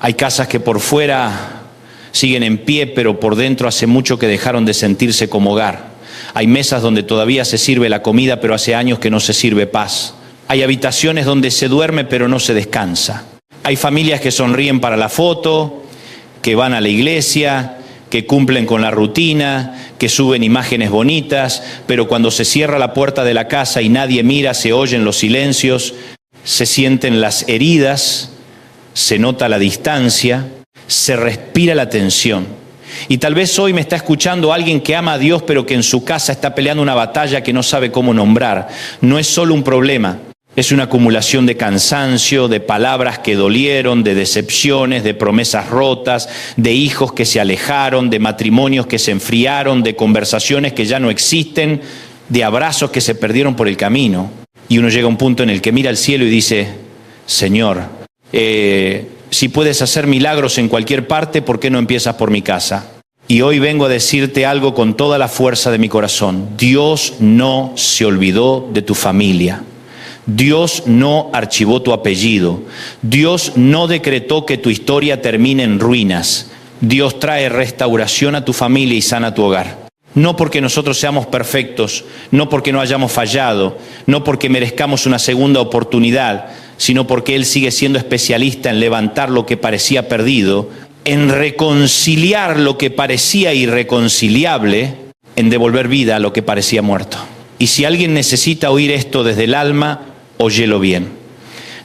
Hay casas que por fuera siguen en pie, pero por dentro hace mucho que dejaron de sentirse como hogar. Hay mesas donde todavía se sirve la comida, pero hace años que no se sirve paz. Hay habitaciones donde se duerme, pero no se descansa. Hay familias que sonríen para la foto, que van a la iglesia, que cumplen con la rutina, que suben imágenes bonitas, pero cuando se cierra la puerta de la casa y nadie mira, se oyen los silencios, se sienten las heridas, se nota la distancia, se respira la tensión. Y tal vez hoy me está escuchando alguien que ama a Dios, pero que en su casa está peleando una batalla que no sabe cómo nombrar. No es solo un problema, es una acumulación de cansancio, de palabras que dolieron, de decepciones, de promesas rotas, de hijos que se alejaron, de matrimonios que se enfriaron, de conversaciones que ya no existen, de abrazos que se perdieron por el camino. Y uno llega a un punto en el que mira al cielo y dice: Señor, si puedes hacer milagros en cualquier parte, ¿por qué no empiezas por mi casa? Y hoy vengo a decirte algo con toda la fuerza de mi corazón. Dios no se olvidó de tu familia. Dios no archivó tu apellido. Dios no decretó que tu historia termine en ruinas. Dios trae restauración a tu familia y sana tu hogar. No porque nosotros seamos perfectos, no porque no hayamos fallado, no porque merezcamos una segunda oportunidad, sino porque Él sigue siendo especialista en levantar lo que parecía perdido, en reconciliar lo que parecía irreconciliable, en devolver vida a lo que parecía muerto. Y si alguien necesita oír esto desde el alma, óyelo bien.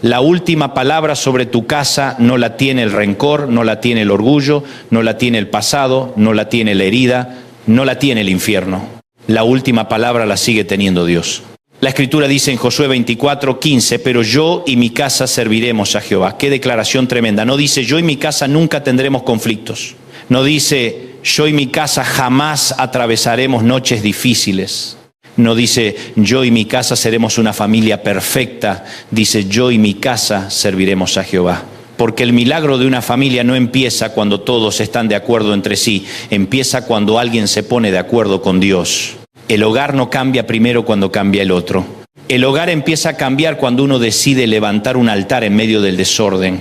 La última palabra sobre tu casa no la tiene el rencor, no la tiene el orgullo, no la tiene el pasado, no la tiene la herida, no la tiene el infierno. La última palabra la sigue teniendo Dios. La Escritura dice en Josué 24:15, pero yo y mi casa serviremos a Jehová. Qué declaración tremenda. No dice yo y mi casa nunca tendremos conflictos. No dice yo y mi casa jamás atravesaremos noches difíciles. No dice yo y mi casa seremos una familia perfecta. Dice yo y mi casa serviremos a Jehová. Porque el milagro de una familia no empieza cuando todos están de acuerdo entre sí. Empieza cuando alguien se pone de acuerdo con Dios. El hogar no cambia primero cuando cambia el otro. El hogar empieza a cambiar cuando uno decide levantar un altar en medio del desorden.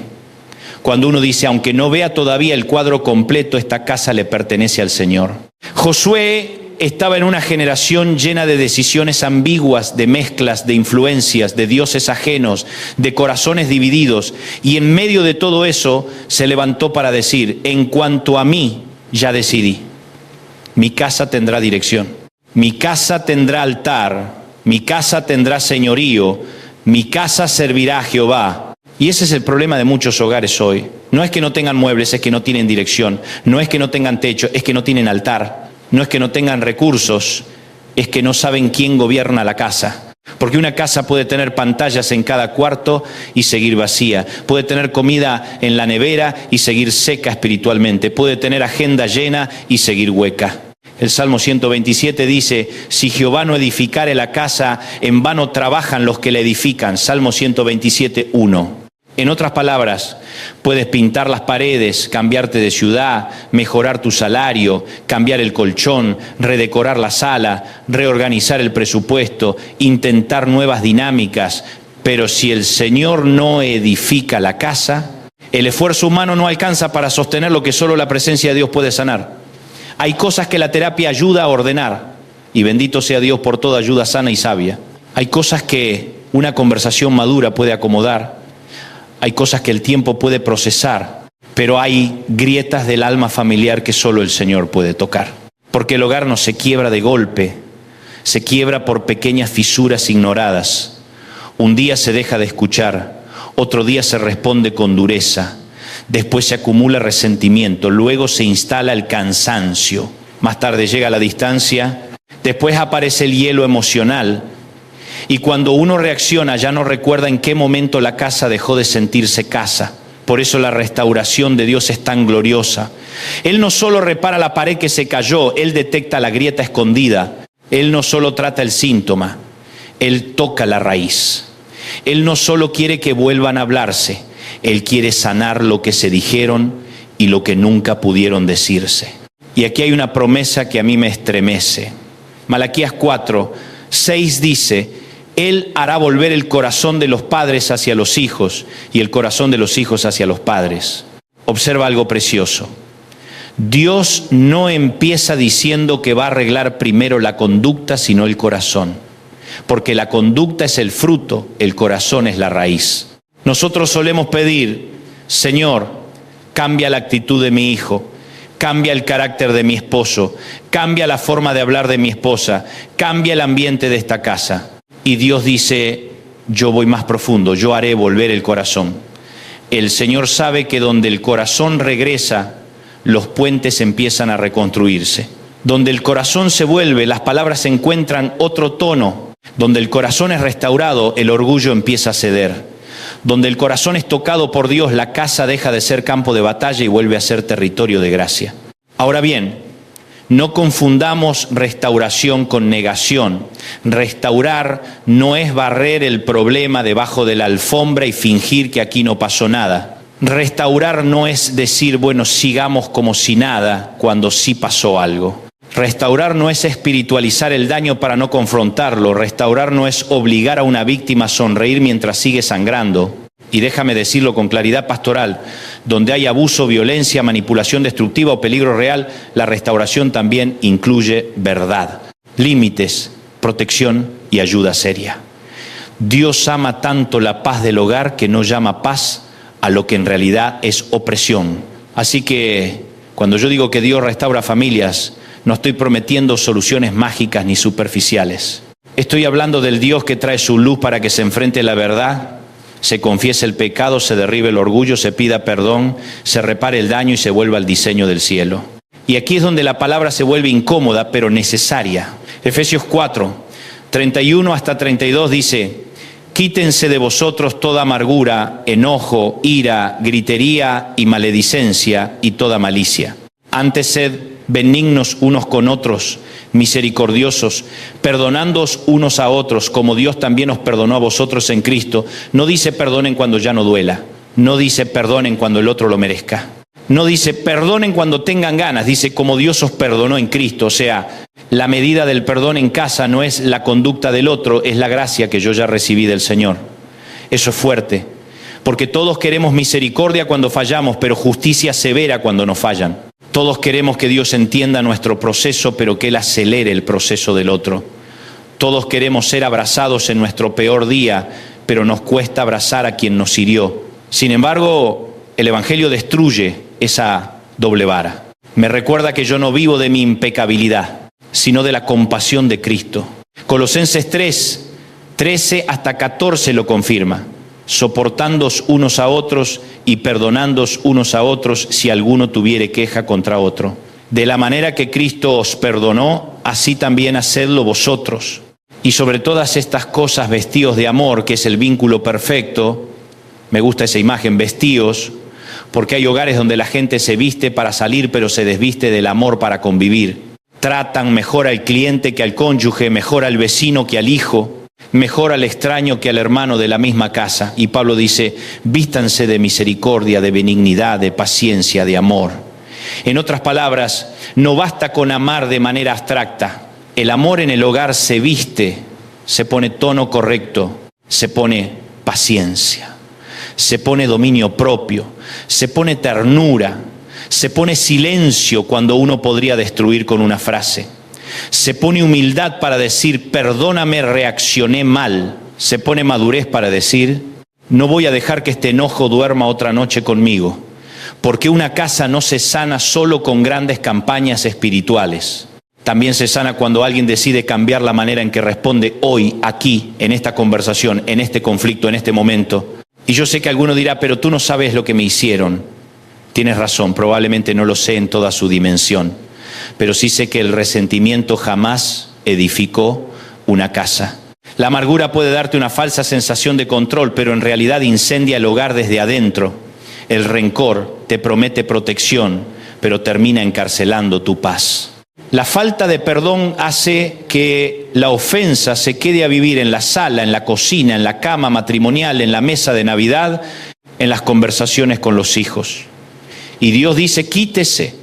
Cuando uno dice, aunque no vea todavía el cuadro completo, esta casa le pertenece al Señor. Josué estaba en una generación llena de decisiones ambiguas, de mezclas, de influencias, de dioses ajenos, de corazones divididos. Y en medio de todo eso se levantó para decir, en cuanto a mí, ya decidí. Mi casa tendrá dirección. Mi casa tendrá altar. Mi casa tendrá señorío. Mi casa servirá a Jehová. Y ese es el problema de muchos hogares hoy. No es que no tengan muebles, es que no tienen dirección. No es que no tengan techo, es que no tienen altar. No es que no tengan recursos, es que no saben quién gobierna la casa. Porque una casa puede tener pantallas en cada cuarto y seguir vacía. Puede tener comida en la nevera y seguir seca espiritualmente. Puede tener agenda llena y seguir hueca. El Salmo 127 dice, si Jehová no edificare la casa, en vano trabajan los que la edifican. Salmo 127, 1. En otras palabras, puedes pintar las paredes, cambiarte de ciudad, mejorar tu salario, cambiar el colchón, redecorar la sala, reorganizar el presupuesto, intentar nuevas dinámicas. Pero si el Señor no edifica la casa, el esfuerzo humano no alcanza para sostener lo que solo la presencia de Dios puede sanar. Hay cosas que la terapia ayuda a ordenar, y bendito sea Dios por toda ayuda sana y sabia. Hay cosas que una conversación madura puede acomodar. Hay cosas que el tiempo puede procesar, pero hay grietas del alma familiar que solo el Señor puede tocar. Porque el hogar no se quiebra de golpe, se quiebra por pequeñas fisuras ignoradas. Un día se deja de escuchar, otro día se responde con dureza, después se acumula resentimiento, luego se instala el cansancio, más tarde llega la distancia, después aparece el hielo emocional. Y cuando uno reacciona ya no recuerda en qué momento la casa dejó de sentirse casa. Por eso la restauración de Dios es tan gloriosa. Él no solo repara la pared que se cayó, Él detecta la grieta escondida. Él no solo trata el síntoma, Él toca la raíz. Él no solo quiere que vuelvan a hablarse, Él quiere sanar lo que se dijeron y lo que nunca pudieron decirse. Y aquí hay una promesa que a mí me estremece. Malaquías 4:6 dice, Él hará volver el corazón de los padres hacia los hijos y el corazón de los hijos hacia los padres. Observa algo precioso. Dios no empieza diciendo que va a arreglar primero la conducta, sino el corazón. Porque la conducta es el fruto, el corazón es la raíz. Nosotros solemos pedir, Señor, cambia la actitud de mi hijo, cambia el carácter de mi esposo, cambia la forma de hablar de mi esposa, cambia el ambiente de esta casa. Y Dios dice, yo voy más profundo, yo haré volver el corazón. El Señor sabe que donde el corazón regresa, los puentes empiezan a reconstruirse. Donde el corazón se vuelve, las palabras encuentran otro tono. Donde el corazón es restaurado, el orgullo empieza a ceder. Donde el corazón es tocado por Dios, la casa deja de ser campo de batalla y vuelve a ser territorio de gracia. Ahora bien, no confundamos restauración con negación. Restaurar no es barrer el problema debajo de la alfombra y fingir que aquí no pasó nada. Restaurar no es decir, bueno, sigamos como si nada, cuando sí pasó algo. Restaurar no es espiritualizar el daño para no confrontarlo. Restaurar no es obligar a una víctima a sonreír mientras sigue sangrando. Y déjame decirlo con claridad pastoral, donde hay abuso, violencia, manipulación destructiva o peligro real, la restauración también incluye verdad, límites, protección y ayuda seria. Dios ama tanto la paz del hogar que no llama paz a lo que en realidad es opresión. Así que cuando yo digo que Dios restaura familias, no estoy prometiendo soluciones mágicas ni superficiales. Estoy hablando del Dios que trae su luz para que se enfrente la verdad, se confiese el pecado, se derribe el orgullo, se pida perdón, se repare el daño y se vuelva al diseño del cielo. Y aquí es donde la palabra se vuelve incómoda, pero necesaria. Efesios 4, 31 hasta 32 dice: quítense de vosotros toda amargura, enojo, ira, gritería y maledicencia y toda malicia. Antes sed benignos unos con otros, misericordiosos, perdonándoos unos a otros, como Dios también os perdonó a vosotros en Cristo. No dice perdonen cuando ya no duela, no dice perdonen cuando el otro lo merezca, no dice perdonen cuando tengan ganas, dice como Dios os perdonó en Cristo. O sea, la medida del perdón en casa no es la conducta del otro, es la gracia que yo ya recibí del Señor. Eso es fuerte, porque todos queremos misericordia cuando fallamos, pero justicia severa cuando nos fallan. Todos queremos que Dios entienda nuestro proceso, pero que Él acelere el proceso del otro. Todos queremos ser abrazados en nuestro peor día, pero nos cuesta abrazar a quien nos hirió. Sin embargo, el Evangelio destruye esa doble vara. Me recuerda que yo no vivo de mi impecabilidad, sino de la compasión de Cristo. Colosenses 3, 13 hasta 14 lo confirma. Soportándoos unos a otros y perdonándoos unos a otros si alguno tuviere queja contra otro. De la manera que Cristo os perdonó, así también hacedlo vosotros. Y sobre todas estas cosas vestíos de amor, que es el vínculo perfecto. Me gusta esa imagen, vestíos, porque hay hogares donde la gente se viste para salir, pero se desviste del amor para convivir. Tratan mejor al cliente que al cónyuge, mejor al vecino que al hijo, mejor al extraño que al hermano de la misma casa. Y Pablo dice, vístanse de misericordia, de benignidad, de paciencia, de amor. En otras palabras, no basta con amar de manera abstracta. El amor en el hogar se viste, se pone tono correcto, se pone paciencia, se pone dominio propio, se pone ternura, se pone silencio cuando uno podría destruir con una frase. Se pone humildad para decir, perdóname, reaccioné mal. Se pone madurez para decir, no voy a dejar que este enojo duerma otra noche conmigo. Porque una casa no se sana solo con grandes campañas espirituales. También se sana cuando alguien decide cambiar la manera en que responde hoy, aquí, en esta conversación, en este conflicto, en este momento. Y yo sé que alguno dirá, pero tú no sabes lo que me hicieron. Tienes razón, probablemente no lo sé en toda su dimensión. Pero sí sé que el resentimiento jamás edificó una casa. La amargura puede darte una falsa sensación de control, pero en realidad incendia el hogar desde adentro. El rencor te promete protección, pero termina encarcelando tu paz. La falta de perdón hace que la ofensa se quede a vivir en la sala, en la cocina, en la cama matrimonial, en la mesa de Navidad, en las conversaciones con los hijos. Y Dios dice, quítese,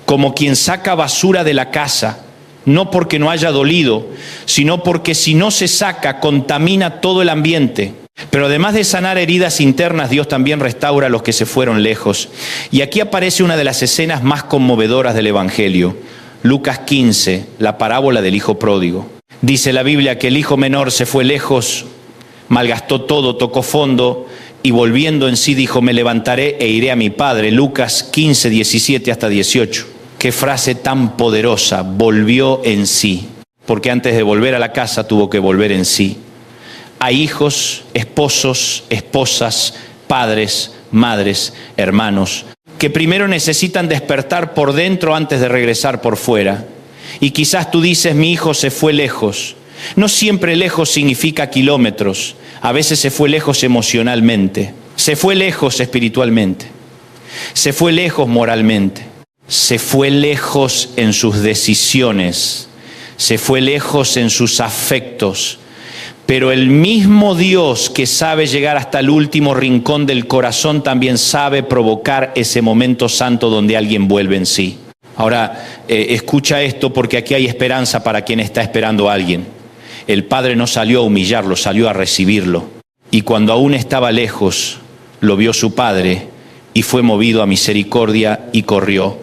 como quien saca basura de la casa, no porque no haya dolido, sino porque si no se saca, contamina todo el ambiente. Pero además de sanar heridas internas, Dios también restaura a los que se fueron lejos. Y aquí aparece una de las escenas más conmovedoras del Evangelio. Lucas 15, la parábola del hijo pródigo. Dice la Biblia que el hijo menor se fue lejos, malgastó todo, tocó fondo y volviendo en sí dijo: me levantaré e iré a mi padre. Lucas 15, 17 hasta 18. Qué frase tan poderosa, volvió en sí. Porque antes de volver a la casa tuvo que volver en sí. Hay hijos, esposos, esposas, padres, madres, hermanos, que primero necesitan despertar por dentro antes de regresar por fuera. Y quizás tú dices: mi hijo se fue lejos. No siempre lejos significa kilómetros. A veces se fue lejos emocionalmente. Se fue lejos espiritualmente. Se fue lejos moralmente. Se fue lejos en sus decisiones. Se fue lejos en sus afectos. Pero el mismo Dios que sabe llegar hasta el último rincón del corazón también sabe provocar ese momento santo donde alguien vuelve en sí. Ahora, escucha esto porque aquí hay esperanza para quien está esperando a alguien. El Padre no salió a humillarlo, salió a recibirlo. Y cuando aún estaba lejos, lo vio su Padre y fue movido a misericordia y corrió.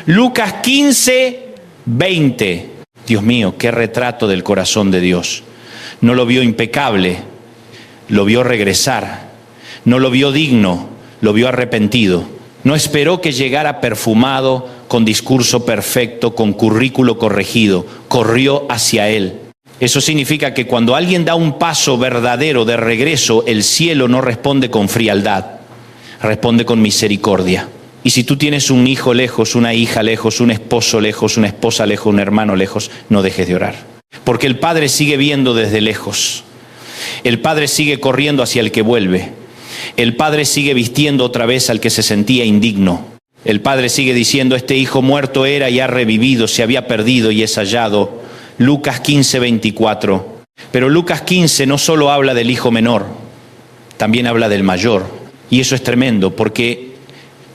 Lucas 15, 20. Dios mío, qué retrato del corazón de Dios. No lo vio impecable, lo vio regresar. No lo vio digno, lo vio arrepentido. No esperó que llegara perfumado, con discurso perfecto, con currículo corregido. Corrió hacia él. Eso significa que cuando alguien da un paso verdadero de regreso, el cielo no responde con frialdad, responde con misericordia. Y si tú tienes un hijo lejos, una hija lejos, un esposo lejos, una esposa lejos, un hermano lejos, no dejes de orar. Porque el Padre sigue viendo desde lejos. El Padre sigue corriendo hacia el que vuelve. El Padre sigue vistiendo otra vez al que se sentía indigno. El Padre sigue diciendo: este hijo muerto era y ha revivido, se había perdido y es hallado. Lucas 15, 24. Pero Lucas 15 no solo habla del hijo menor, también habla del mayor. Y eso es tremendo, porque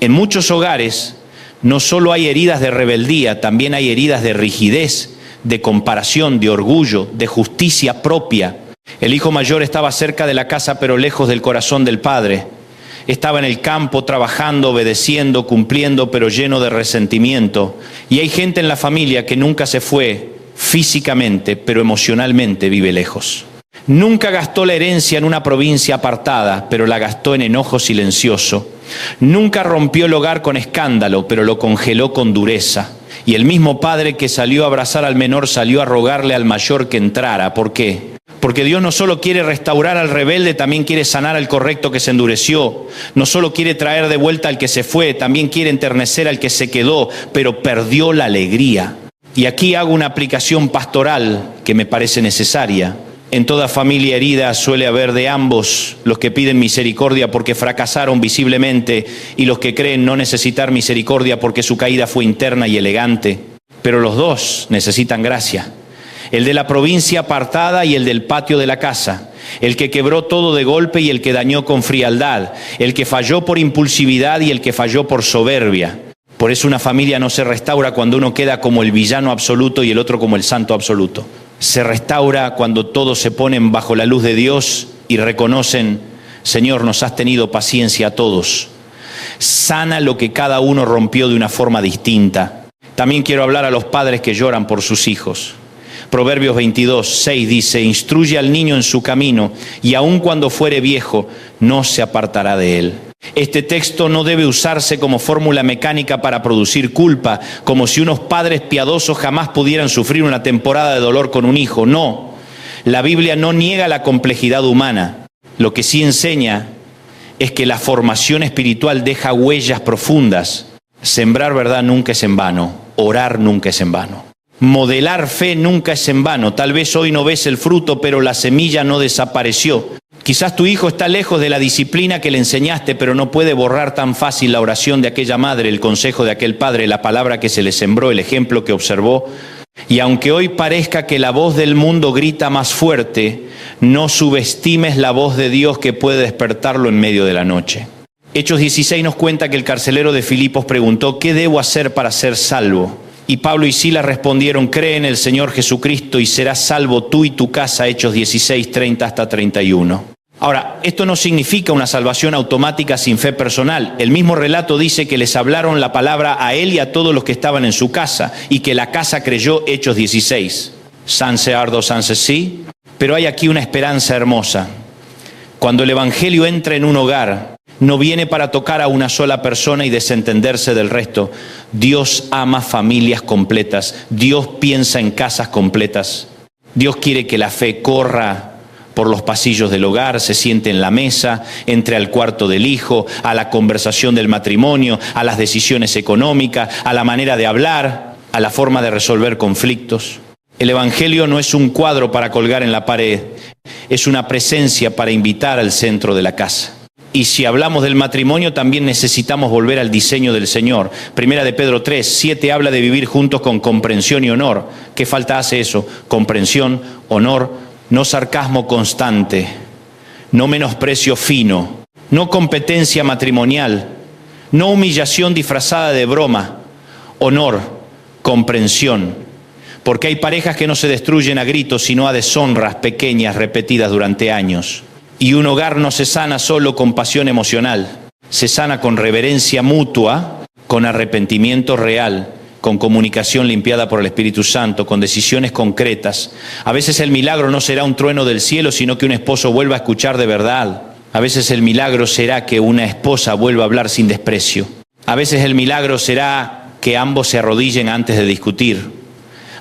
en muchos hogares no solo hay heridas de rebeldía, también hay heridas de rigidez, de comparación, de orgullo, de justicia propia. El hijo mayor estaba cerca de la casa pero lejos del corazón del padre. Estaba en el campo trabajando, obedeciendo, cumpliendo, pero lleno de resentimiento. Y hay gente en la familia que nunca se fue físicamente, pero emocionalmente vive lejos. Nunca gastó la herencia en una provincia apartada, pero la gastó en enojo silencioso. Nunca rompió el hogar con escándalo, pero lo congeló con dureza. Y el mismo padre que salió a abrazar al menor salió a rogarle al mayor que entrara. ¿Por qué? Porque Dios no solo quiere restaurar al rebelde, también quiere sanar al correcto que se endureció. No solo quiere traer de vuelta al que se fue, también quiere enternecer al que se quedó, pero perdió la alegría. Y aquí hago una aplicación pastoral que me parece necesaria. En toda familia herida suele haber de ambos, los que piden misericordia porque fracasaron visiblemente y los que creen no necesitar misericordia porque su caída fue interna y elegante. Pero los dos necesitan gracia. El de la provincia apartada y el del patio de la casa. El que quebró todo de golpe y el que dañó con frialdad. El que falló por impulsividad y el que falló por soberbia. Por eso una familia no se restaura cuando uno queda como el villano absoluto y el otro como el santo absoluto. Se restaura cuando todos se ponen bajo la luz de Dios y reconocen: Señor, nos has tenido paciencia a todos. Sana lo que cada uno rompió de una forma distinta. También quiero hablar a los padres que lloran por sus hijos. Proverbios 22, 6 dice: instruye al niño en su camino y aun cuando fuere viejo no se apartará de él. Este texto no debe usarse como fórmula mecánica para producir culpa, como si unos padres piadosos jamás pudieran sufrir una temporada de dolor con un hijo. No, la Biblia no niega la complejidad humana. Lo que sí enseña es que la formación espiritual deja huellas profundas. Sembrar verdad nunca es en vano, orar nunca es en vano. Modelar fe nunca es en vano. Tal vez hoy no ves el fruto, pero la semilla no desapareció. Quizás tu hijo está lejos de la disciplina que le enseñaste, pero no puede borrar tan fácil la oración de aquella madre, el consejo de aquel padre, la palabra que se le sembró, el ejemplo que observó. Y aunque hoy parezca que la voz del mundo grita más fuerte, no subestimes la voz de Dios que puede despertarlo en medio de la noche. Hechos 16 nos cuenta que el carcelero de Filipos preguntó: ¿qué debo hacer para ser salvo? Y Pablo y Silas respondieron: cree en el Señor Jesucristo y serás salvo tú y tu casa. Hechos 16, 30 hasta 31. Ahora, esto no significa una salvación automática sin fe personal. El mismo relato dice que les hablaron la palabra a él y a todos los que estaban en su casa, y que la casa creyó, Hechos 16. Sanse ardo, sanse sí. Pero hay aquí una esperanza hermosa. Cuando el evangelio entra en un hogar, no viene para tocar a una sola persona y desentenderse del resto. Dios ama familias completas. Dios piensa en casas completas. Dios quiere que la fe corra por los pasillos del hogar, se siente en la mesa, entre al cuarto del hijo, a la conversación del matrimonio, a las decisiones económicas, a la manera de hablar, a la forma de resolver conflictos. El evangelio no es un cuadro para colgar en la pared, es una presencia para invitar al centro de la casa. Y si hablamos del matrimonio, también necesitamos volver al diseño del Señor. Primera de Pedro 3:7 habla de vivir juntos con comprensión y honor. ¿Qué falta hace eso? Comprensión, honor, no sarcasmo constante, no menosprecio fino, no competencia matrimonial, no humillación disfrazada de broma, honor, comprensión. Porque hay parejas que no se destruyen a gritos, sino a deshonras pequeñas repetidas durante años. Y un hogar no se sana solo con pasión emocional, se sana con reverencia mutua, con arrepentimiento real, con comunicación limpiada por el Espíritu Santo, con decisiones concretas. A veces el milagro no será un trueno del cielo, sino que un esposo vuelva a escuchar de verdad. A veces el milagro será que una esposa vuelva a hablar sin desprecio. A veces el milagro será que ambos se arrodillen antes de discutir.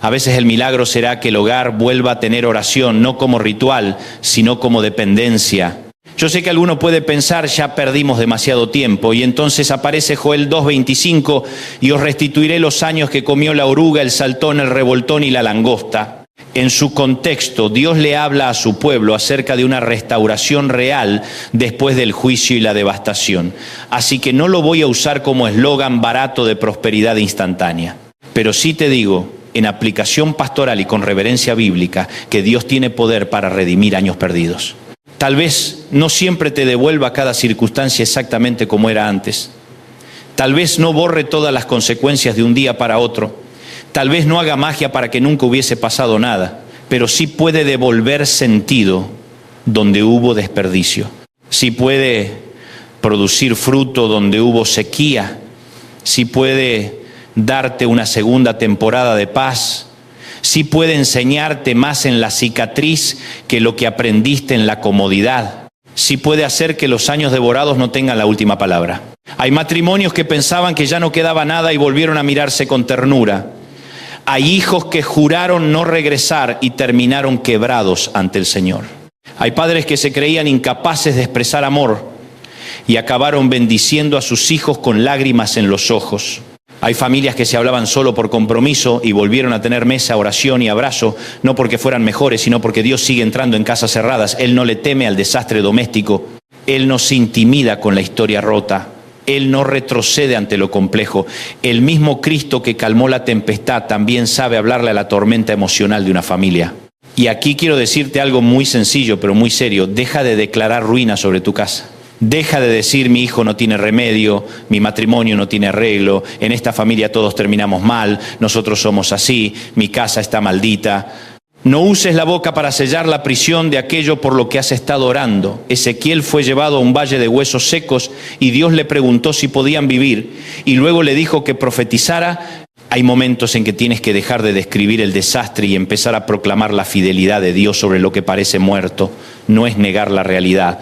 A veces el milagro será que el hogar vuelva a tener oración, no como ritual, sino como dependencia. Yo sé que alguno puede pensar, ya perdimos demasiado tiempo, y entonces aparece Joel 2:25, y os restituiré los años que comió la oruga, el saltón, el revoltón y la langosta. En su contexto, Dios le habla a su pueblo acerca de una restauración real después del juicio y la devastación. Así que no lo voy a usar como eslogan barato de prosperidad instantánea. Pero sí te digo, en aplicación pastoral y con reverencia bíblica, que Dios tiene poder para redimir años perdidos. Tal vez no siempre te devuelva cada circunstancia exactamente como era antes. Tal vez no borre todas las consecuencias de un día para otro. Tal vez no haga magia para que nunca hubiese pasado nada. Pero sí puede devolver sentido donde hubo desperdicio. Sí puede producir fruto donde hubo sequía. Sí puede darte una segunda temporada de paz. Sí puede enseñarte más en la cicatriz que lo que aprendiste en la comodidad. Sí puede hacer que los años devorados no tengan la última palabra. Hay matrimonios que pensaban que ya no quedaba nada y volvieron a mirarse con ternura. Hay hijos que juraron no regresar y terminaron quebrados ante el Señor. Hay padres que se creían incapaces de expresar amor y acabaron bendiciendo a sus hijos con lágrimas en los ojos. Hay familias que se hablaban solo por compromiso y volvieron a tener mesa, oración y abrazo, no porque fueran mejores, sino porque Dios sigue entrando en casas cerradas. Él no le teme al desastre doméstico. Él no se intimida con la historia rota. Él no retrocede ante lo complejo. El mismo Cristo que calmó la tempestad también sabe hablarle a la tormenta emocional de una familia. Y aquí quiero decirte algo muy sencillo, pero muy serio. Deja de declarar ruina sobre tu casa. Deja de decir mi hijo no tiene remedio, mi matrimonio no tiene arreglo, en esta familia todos terminamos mal, nosotros somos así, mi casa está maldita. No uses la boca para sellar la prisión de aquello por lo que has estado orando. Ezequiel fue llevado a un valle de huesos secos y Dios le preguntó si podían vivir y luego le dijo que profetizara. Hay momentos en que tienes que dejar de describir el desastre y empezar a proclamar la fidelidad de Dios sobre lo que parece muerto. No es negar la realidad,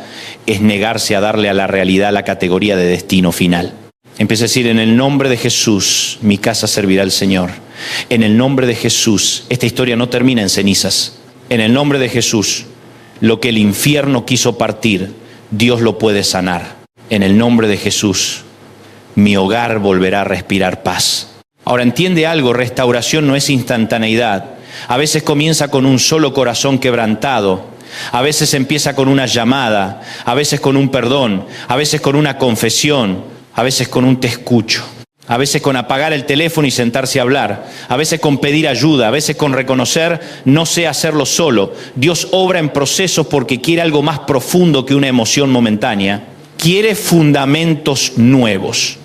es negarse a darle a la realidad la categoría de destino final. Empieza a decir, en el nombre de Jesús, mi casa servirá al Señor. En el nombre de Jesús, esta historia no termina en cenizas. En el nombre de Jesús, lo que el infierno quiso partir, Dios lo puede sanar. En el nombre de Jesús, mi hogar volverá a respirar paz. Ahora entiende algo, restauración no es instantaneidad. A veces comienza con un solo corazón quebrantado. A veces empieza con una llamada, a veces con un perdón, a veces con una confesión, a veces con un te escucho, a veces con apagar el teléfono y sentarse a hablar, a veces con pedir ayuda, a veces con reconocer no sé hacerlo solo. Dios obra en procesos porque quiere algo más profundo que una emoción momentánea. Quiere fundamentos nuevos.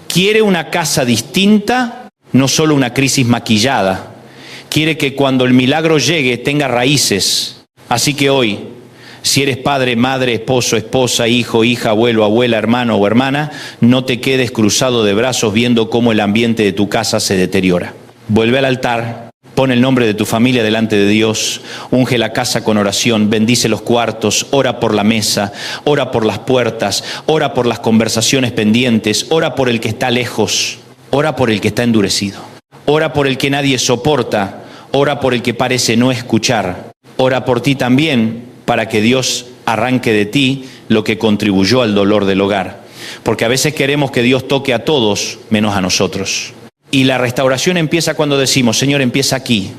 Quiere una casa distinta, no solo una crisis maquillada. Quiere que cuando el milagro llegue tenga raíces. Así que hoy, Si eres padre, madre, esposo, esposa, hijo, hija, abuelo, abuela, hermano o hermana, no te quedes cruzado de brazos viendo cómo el ambiente de tu casa se deteriora. Vuelve al altar, pon el nombre de tu familia delante de Dios, unge la casa con oración, bendice los cuartos, ora por la mesa, ora por las puertas, ora por las conversaciones pendientes, ora por el que está lejos, ora por el que está endurecido, ora por el que nadie soporta, ora por el que parece no escuchar, ora por ti también, para que Dios arranque de ti lo que contribuyó al dolor del hogar. Porque a veces queremos que Dios toque a todos, menos a nosotros. Y la restauración empieza cuando decimos, Señor, empieza aquí.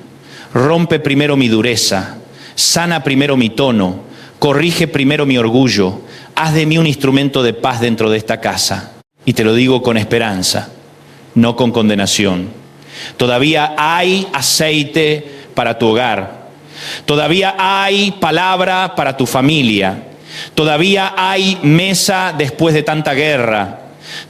Rompe primero mi dureza, sana primero mi tono, corrige primero mi orgullo, haz de mí un instrumento de paz dentro de esta casa. Y te lo digo con esperanza, no con condenación. Todavía hay aceite para tu hogar. Todavía hay palabra para tu familia. Todavía hay mesa después de tanta guerra.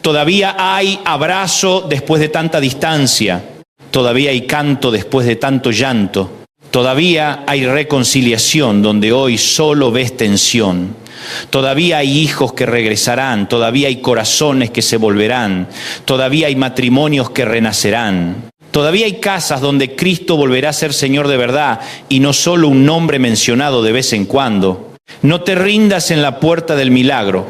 Todavía hay abrazo después de tanta distancia. Todavía hay canto después de tanto llanto. Todavía hay reconciliación donde hoy solo ves tensión. Todavía hay hijos que regresarán. Todavía hay corazones que se volverán. Todavía hay matrimonios que renacerán. Todavía hay casas donde Cristo volverá a ser Señor de verdad y no solo un nombre mencionado de vez en cuando. No te rindas en la puerta del milagro.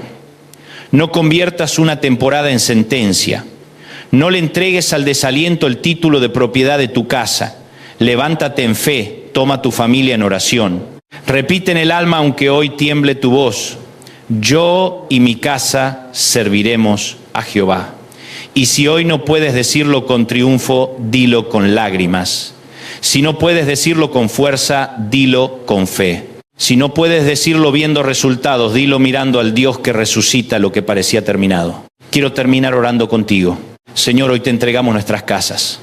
No conviertas una temporada en sentencia. No le entregues al desaliento el título de propiedad de tu casa. Levántate en fe, toma tu familia en oración. Repite en el alma, aunque hoy tiemble tu voz: yo y mi casa serviremos a Jehová. Y si hoy no puedes decirlo con triunfo, dilo con lágrimas. Si no puedes decirlo con fuerza, dilo con fe. Si no puedes decirlo viendo resultados, dilo mirando al Dios que resucita lo que parecía terminado. Quiero terminar orando contigo. Señor, hoy te entregamos nuestras casas.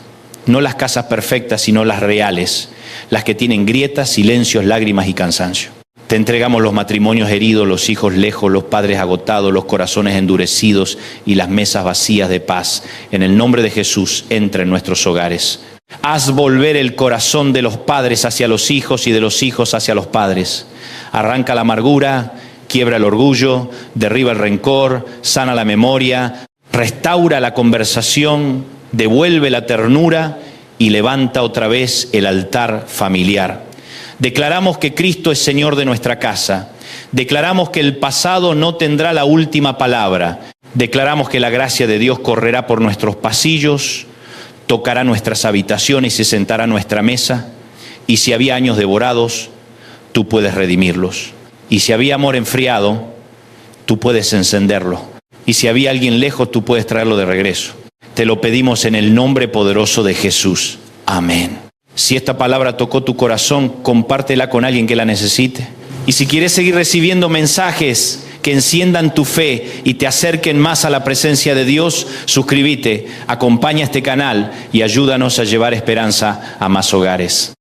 No las casas perfectas, sino las reales. Las que tienen grietas, silencios, lágrimas y cansancio. Te entregamos los matrimonios heridos, los hijos lejos, los padres agotados, los corazones endurecidos y las mesas vacías de paz. En el nombre de Jesús, entra en nuestros hogares. Haz volver el corazón de los padres hacia los hijos y de los hijos hacia los padres. Arranca la amargura, quiebra el orgullo, derriba el rencor, sana la memoria, restaura la conversación, devuelve la ternura y levanta otra vez el altar familiar. Declaramos que Cristo es Señor de nuestra casa. Declaramos que el pasado no tendrá la última palabra. Declaramos que la gracia de Dios correrá por nuestros pasillos, tocará nuestras habitaciones y se sentará a nuestra mesa. Y si había años devorados, tú puedes redimirlos. Y si había amor enfriado, tú puedes encenderlo. Y si había alguien lejos, tú puedes traerlo de regreso. Te lo pedimos en el nombre poderoso de Jesús. Amén. Si esta palabra tocó tu corazón, compártela con alguien que la necesite. Y si quieres seguir recibiendo mensajes que enciendan tu fe y te acerquen más a la presencia de Dios, suscríbete, acompaña este canal y ayúdanos a llevar esperanza a más hogares.